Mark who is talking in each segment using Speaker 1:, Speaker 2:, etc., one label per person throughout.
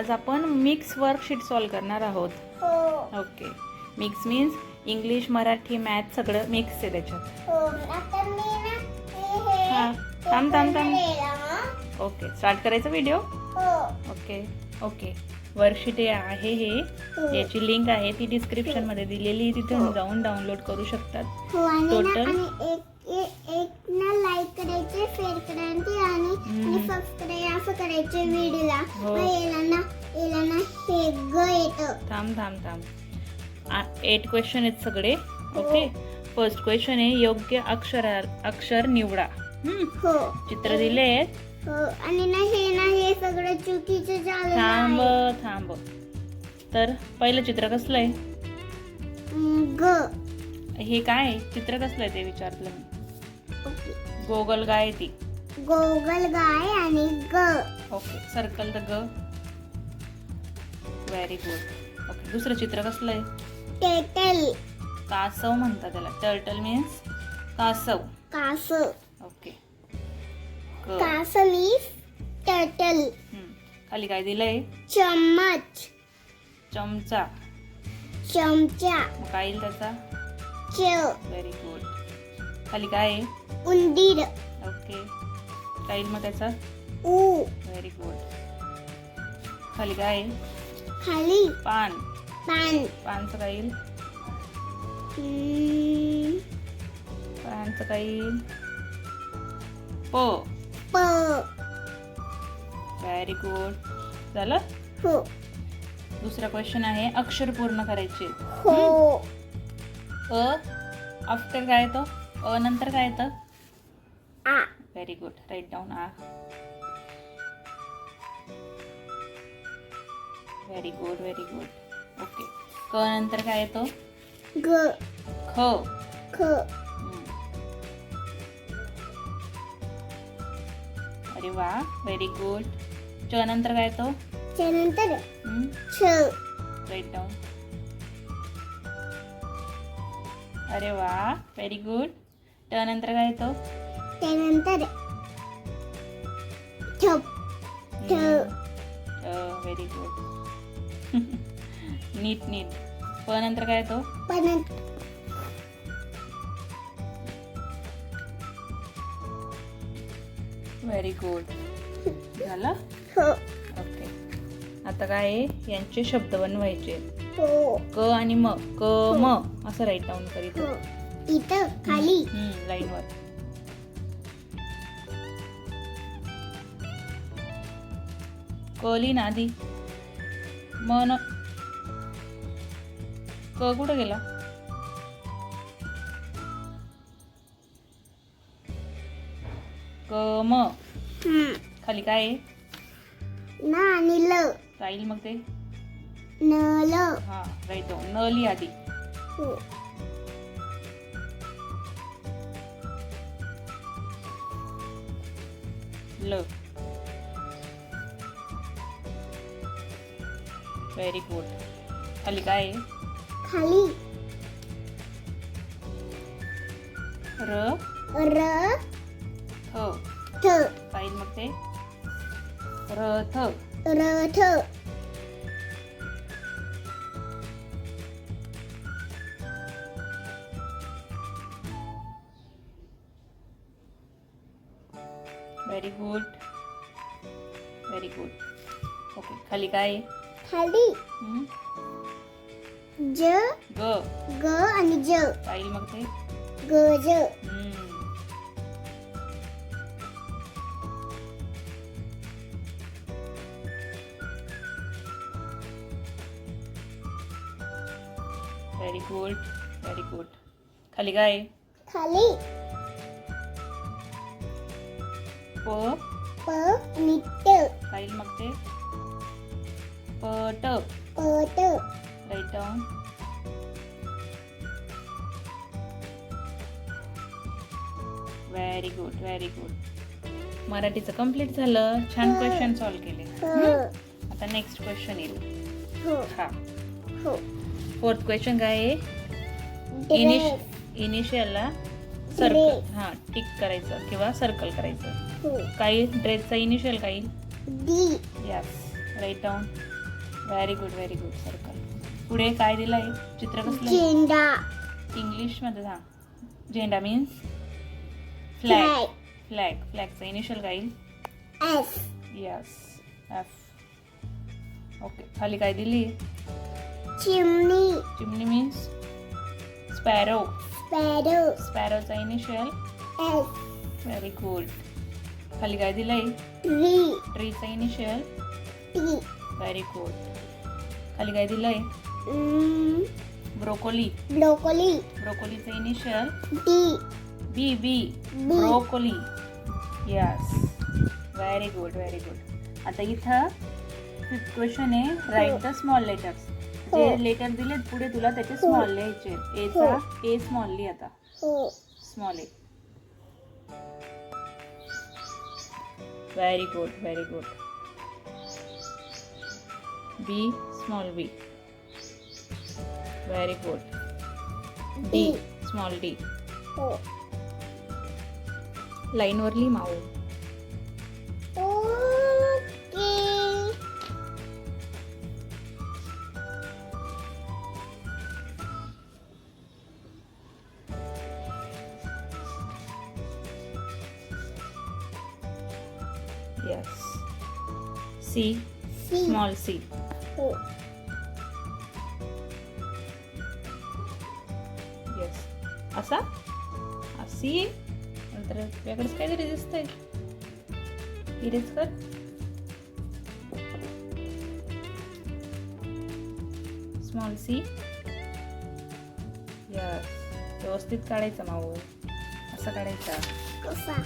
Speaker 1: आज आपण mix worksheet solve करणार आहोत.
Speaker 2: हो
Speaker 1: okay. Mix means English Marathi math सगळं मिक्स आहे त्याच्यात.
Speaker 2: हो आता मी ना हे
Speaker 1: हां थांब थांब थांब.
Speaker 2: थांब
Speaker 1: ओके स्टार्ट करायचा व्हिडिओ.
Speaker 2: हो
Speaker 1: ओके ओके. वर्कशीट आहे हे याची लिंक आहे ती डिस्क्रिप्शन मध्ये दिलेली, तिथून जाऊन डाउनलोड करू शकतात.
Speaker 2: हो आणि
Speaker 1: Total?
Speaker 2: ना एक ना लाईक करायचे, शेअर करायचे आणि सबस्क्राईब असं करायचे व्हिडिओला.
Speaker 1: हो.
Speaker 2: याला ना हे ग येतं.
Speaker 1: थांब थांब थांब. 8 क्वेश्चन आहेत सगळे. ओके. फर्स्ट क्वेश्चन आहे योग्य अक्षर निवडा.
Speaker 2: हो
Speaker 1: चित्र दिले आहेत.
Speaker 2: हो आणि ना हे सगळं चुकीचं झालं
Speaker 1: थांब
Speaker 2: आहे.
Speaker 1: थांब. तर पहिलं चित्र कसलं आहे?
Speaker 2: ग
Speaker 1: हे काय आहे? चित्र कसलं आहे ते विचारलं मी.
Speaker 2: ओके.
Speaker 1: गोगल गाय आहे ती.
Speaker 2: गोगल गाय आणि ग.
Speaker 1: ओके सर्कल द ग. Very good. ओके दुसरं चित्र कसलं आहे?
Speaker 2: टेटल.
Speaker 1: कासव म्हणतात त्याला. टर्टल मीन्स कासव.
Speaker 2: कास.
Speaker 1: ओके.
Speaker 2: कास मीन्स टर्टल.
Speaker 1: खाली काय दिलंय?
Speaker 2: चम्मच.
Speaker 1: चमचा.
Speaker 2: चमचा.
Speaker 1: मग काय येईल त्याचा?
Speaker 2: च.
Speaker 1: Very good. खाली काय आहे?
Speaker 2: उंदीर.
Speaker 1: ओके. काय येईल मग त्याचा?
Speaker 2: ऊ.
Speaker 1: Very good. खाली काय आहे?
Speaker 2: खाली
Speaker 1: पान.
Speaker 2: पान.
Speaker 1: पानचं काय येईल? पानचं काय येईल? प.
Speaker 2: प.
Speaker 1: Very good. झालं?
Speaker 2: हो
Speaker 1: दुसरा क्वेश्चन आहे अक्षर पूर्ण करायचे.
Speaker 2: हो.
Speaker 1: अ आफ्टर काय येतं? अ नंतर काय येतं?
Speaker 2: आ.
Speaker 1: Very good. राईट डाऊन आ. Very good very good. Okay. क नंतर काय येतो?
Speaker 2: ग.
Speaker 1: ख.
Speaker 2: ख.
Speaker 1: अरे वा व्हेरी गुड. च नंतर काय येतो?
Speaker 2: त्यानंतर छ.
Speaker 1: Write down. अरे वा व्हेरी गुड. ट नंतर काय येतो?
Speaker 2: त्यानंतर ठप. ठ.
Speaker 1: Very good. नीट नीट. प नंतर काय येतो?
Speaker 2: पण
Speaker 1: व्हेरी गुड. झालं?
Speaker 2: हो
Speaker 1: ओके. आता काय आहे? यांचे शब्द बनवायचे.
Speaker 2: हो
Speaker 1: क आणि म. क म असं राईट डाऊन करीत.
Speaker 2: हो. इथं खाली
Speaker 1: लाईनवर. क लिही ना आधी. म न क कुठं गेला? क म. खाली काय आहे?
Speaker 2: ना आणि ल.
Speaker 1: राहील मग ते.
Speaker 2: न ल.
Speaker 1: हा राईट डाऊन. न लिही आधी.
Speaker 2: हो
Speaker 1: ल. Very good. खाली काय आहे?
Speaker 2: खाली
Speaker 1: र
Speaker 2: र
Speaker 1: थ.
Speaker 2: थ.
Speaker 1: पाहिजे मग ते. रथ.
Speaker 2: रथ.
Speaker 1: Very good very good. Okay. खाली काय आहे?
Speaker 2: खाली ज.
Speaker 1: ग.
Speaker 2: ग आणि ज.
Speaker 1: पाहिजे मग ते.
Speaker 2: गज.
Speaker 1: Very good very good. खाली काय आहे?
Speaker 2: खाली
Speaker 1: प.
Speaker 2: प आणि ट.
Speaker 1: पाहिजे मग ते. पट.
Speaker 2: पट.
Speaker 1: Write down. Very good very good. मराठीचं कम्प्लीट झालं. छान क्वेश्चन सॉल्व केले. आता नेक्स्ट क्वेश्चन येईल.
Speaker 2: हो
Speaker 1: हा
Speaker 2: हो.
Speaker 1: फोर्थ क्वेश्चन काय आहे?
Speaker 2: ड्रेस.
Speaker 1: इनिशियलला सर्कल हा टिक करायचं किंवा सर्कल करायचं.
Speaker 2: हो
Speaker 1: काही ड्रेसचा इनिशियल काही
Speaker 2: D.
Speaker 1: Yes write down. Very good circle. पुढे काय दिलं आहे चित्र कसलं?
Speaker 2: झेंडा.
Speaker 1: इंग्लिशमध्ये सांग. झेंडा मीन्स फ्लॅग. फ्लॅगचं इनिशियल काय येईल?
Speaker 2: एस.
Speaker 1: Yes, F. ओके, खाली काय दिली?
Speaker 2: चिमणी.
Speaker 1: चिमणी मीन्स स्पॅरो.
Speaker 2: स्पॅरो.
Speaker 1: चा इनिशियल
Speaker 2: एस.
Speaker 1: Very good. खाली काय दिलंय? ट्रीचा इनिशियल
Speaker 2: टी.
Speaker 1: Very good. खाली काय दिलंय? ब्रोकोली. ब्रोकोलीचं इनिशियल बी. ब्रोकोली. Yes, very good. आता इथं 5th क्वेश्चन आहे, राईट द स्मॉल लेटर्स. जे लेटर दिलेत पुढे तुला त्याचे स्मॉल लिहायचे. एचा ए स्मॉल लिह आता. Small A. Very good. B small B. Very good. D small D. लाईनवर लिह माऊ. Yes. C. Small c. Yes. असा असी नंतर तुझ्याकडेच काहीतरी दिसतंय. इरेज कर. Small C. यस, व्यवस्थित काढायचं माऊ. असं काढायचा.
Speaker 2: कसा?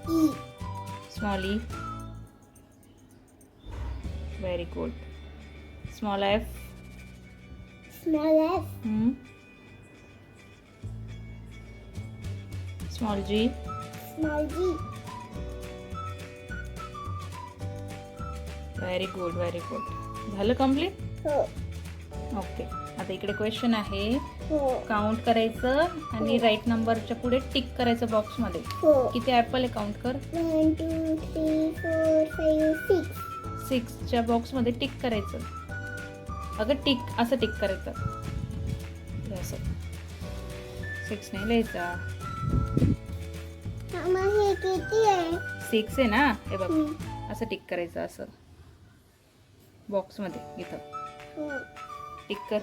Speaker 2: E.
Speaker 1: Small E. Very good. Small F. Small G. Very good. झालं कम्प्लीट? ओके. आता इकडे क्वेश्चन आहे, काउंट करायचं आणि राईट नंबरच्या पुढे टिक करायचं बॉक्स मध्ये. किती ऍपल आहे काउंट कर.
Speaker 2: 1 2 3 4 5 6.
Speaker 1: 6 च्या बॉक्स मध्ये टिक करायचं. अगं टिक असं टिक करायचं. असं 6 नाही लिहायचा.
Speaker 2: मग हे किती आहे?
Speaker 1: 6 आहे ना, हे बघ. असं टिक करायचं असं बॉक्स मध्ये. इथं टिक कर.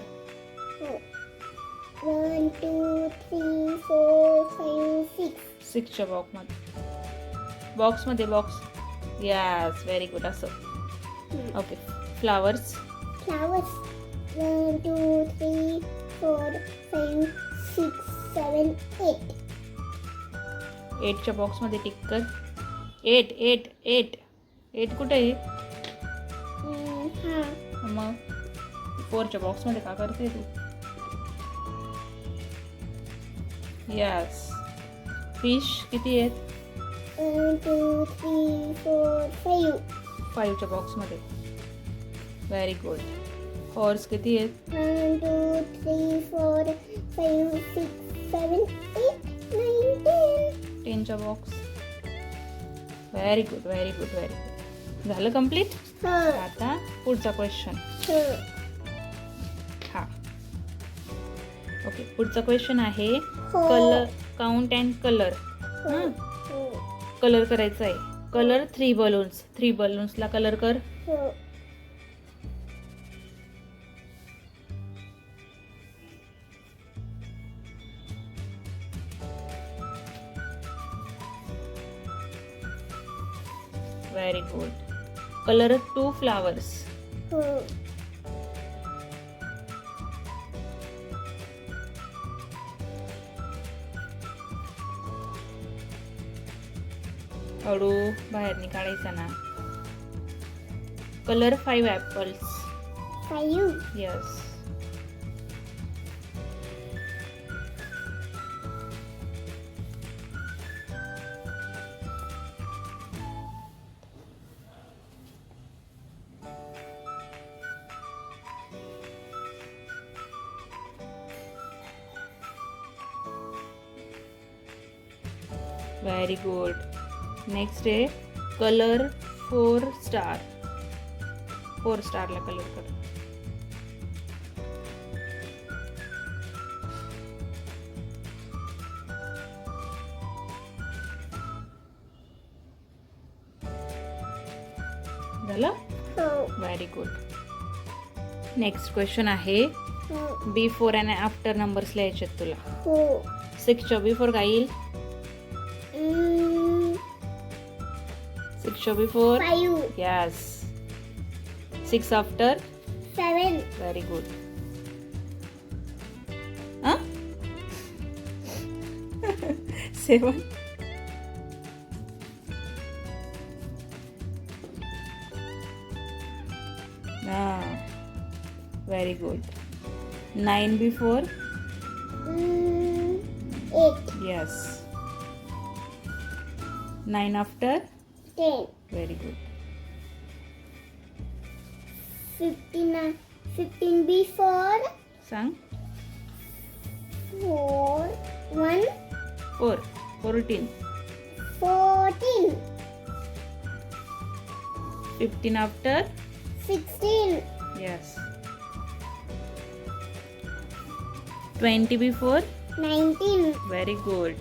Speaker 2: 1 2 3 4 5 6.
Speaker 1: 6 च्या बॉक्स मध्ये बॉक्स. Yes, very good. असं. ओके. फ्लावर्स. 1 2 3 4 5 6 7 8. 8 च्या बॉक्स मध्ये टिक कर. 8 कुठे आहे? मग 4 च्या बॉक्स मध्ये का करते तू? यस. फिश किती आहेत?
Speaker 2: 1 2 3 4 5.
Speaker 1: 5 च्या बॉक्स मध्ये. Very good. हॉर्स किती आहेत?
Speaker 2: 1 2 3 4 5 6 7 8 9 10.
Speaker 1: 10 च्या बॉक्स. Very good. झालं कम्प्लीट? आता पुढचा क्वेश्चन. हा. ओके, पुढचा क्वेश्चन आहे colour. Count and colour. Colour करायचा आहे. Colour 3 balloons. 3 बलून्सला कलर कर. Very good. Colour 2 flowers. हळू बाहेर काढायचा ना. Colour 5 apples.
Speaker 2: 5.
Speaker 1: Yes. Very good. Next आहे कलर 4 स्टार. 4 स्टारला कलर कर. झालं.
Speaker 2: हो.
Speaker 1: Very good. नेक्स्ट क्वेश्चन आहे
Speaker 2: हो.
Speaker 1: बिफोर अँड आफ्टर नंबर्स लिहायचे आहेत तुला.
Speaker 2: हो.
Speaker 1: 6 च्या बिफोर काय येईल? 6 च्या before
Speaker 2: 5
Speaker 1: yes. 6 after
Speaker 2: 7
Speaker 1: very good. 7 very good. 9 before
Speaker 2: 8
Speaker 1: yes. 9 after
Speaker 2: 10
Speaker 1: very good.
Speaker 2: 15 before
Speaker 1: सांग.
Speaker 2: 4 1
Speaker 1: 4 14
Speaker 2: 14
Speaker 1: 15 after
Speaker 2: 16
Speaker 1: yes. 20 before
Speaker 2: 19
Speaker 1: very good.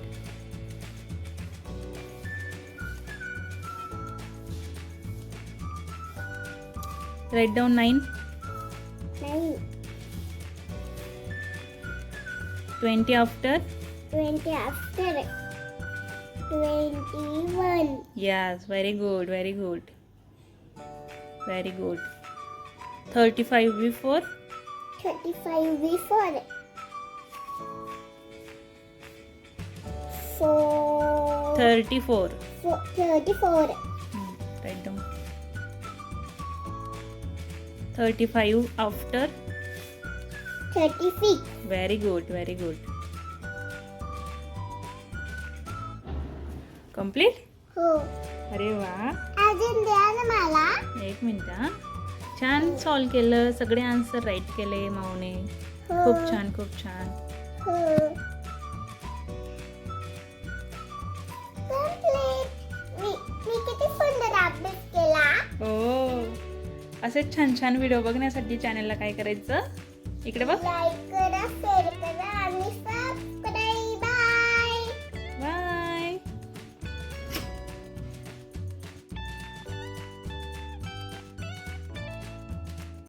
Speaker 1: Write down 9.
Speaker 2: 9
Speaker 1: 20 after
Speaker 2: 20 after 21
Speaker 1: yes, very good, very good, very good. 35 before
Speaker 2: 35 before 4
Speaker 1: 34.
Speaker 2: 34
Speaker 1: Write down. 35 after
Speaker 2: 36
Speaker 1: very good, very good. Complete.
Speaker 2: हो.
Speaker 1: अरे वा.
Speaker 2: अजून द्या ना मला.
Speaker 1: एक minute हा. छान सॉल्व केलं. सगळे आन्सर राईट केले माऊने.
Speaker 2: हो.
Speaker 1: खूप छान, खूप छान.
Speaker 2: हो. Complete. मी किती सुंदर अभ्यास केला.
Speaker 1: हो. असे छान छान व्हिडिओ बघण्यासाठी चॅनलला काय करायचं? इकडे बघ.
Speaker 2: लाईक करा, शेअर